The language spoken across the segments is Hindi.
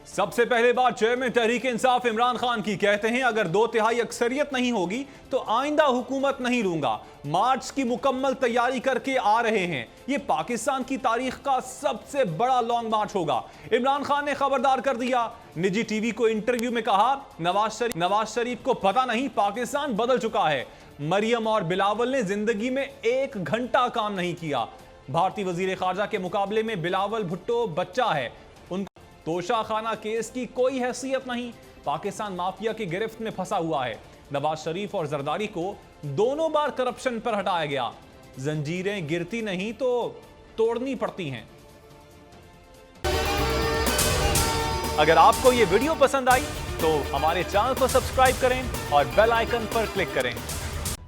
सबसे पहले बात चेयरमैन तहरीक इंसाफ इमरान खान की। कहते हैं अगर 2/3 अक्सरियत नहीं होगी तो आइंदा हुकूमत नहीं लूंगा। मार्च की मुकम्मल तैयारी करके आ रहे हैं। यह पाकिस्तान की तारीख का सबसे बड़ा लॉन्ग मार्च होगा। इमरान खान ने खबरदार कर दिया। निजी टीवी को इंटरव्यू में कहा नवाज शरीफ को पता नहीं पाकिस्तान बदल चुका है। मरियम और बिलावल ने जिंदगी में 1 घंटा काम नहीं किया। भारतीय वजीर खारजा के मुकाबले में बिलावल भुट्टो बच्चा है। तोशा खाना केस की कोई हैसियत नहीं। पाकिस्तान माफिया की गिरफ्त में फंसा हुआ है। नवाज शरीफ और जरदारी को दोनों बार करप्शन पर हटाया गया। जंजीरें गिरती नहीं तो तोड़नी पड़ती हैं। अगर आपको यह वीडियो पसंद आई तो हमारे चैनल को सब्सक्राइब करें और बेल आइकन पर क्लिक करें।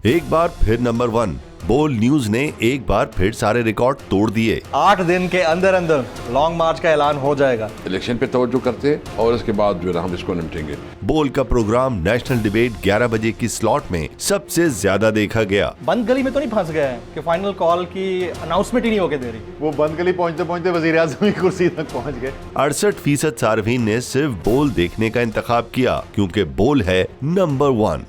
एक बार फिर नंबर 1 बोल न्यूज ने एक बार फिर सारे रिकॉर्ड तोड़ दिए। 8 दिन के अंदर अंदर लॉन्ग मार्च का ऐलान हो जाएगा। इलेक्शन पे तवज्जो करते और उसके बाद जो है हम इसको निपटेंगे। बोल का प्रोग्राम नेशनल डिबेट 11 बजे की स्लॉट में सबसे ज्यादा देखा गया। बंद गली में तो नहीं फंस गए हैं कि फाइनल कॉल की अनाउंसमेंट ही नहीं होके दे रही। वो बंद गली पहुंचते पहुंचते वजीर आज़म की कुर्सी तक पहुंच गए। 68% सार्वजनिक ने सिर्फ बोल देखने का इंतखाब किया क्योंकि बोल है नंबर 1।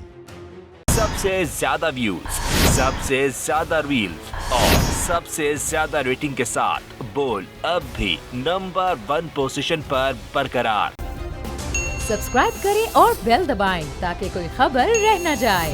सबसे ज्यादा व्यूज, सबसे ज्यादा रील्स और सबसे ज्यादा रेटिंग के साथ बोल अब भी नंबर 1 पोजीशन पर बरकरार। सब्सक्राइब करें और बेल दबाएं ताकि कोई खबर रह न जाए।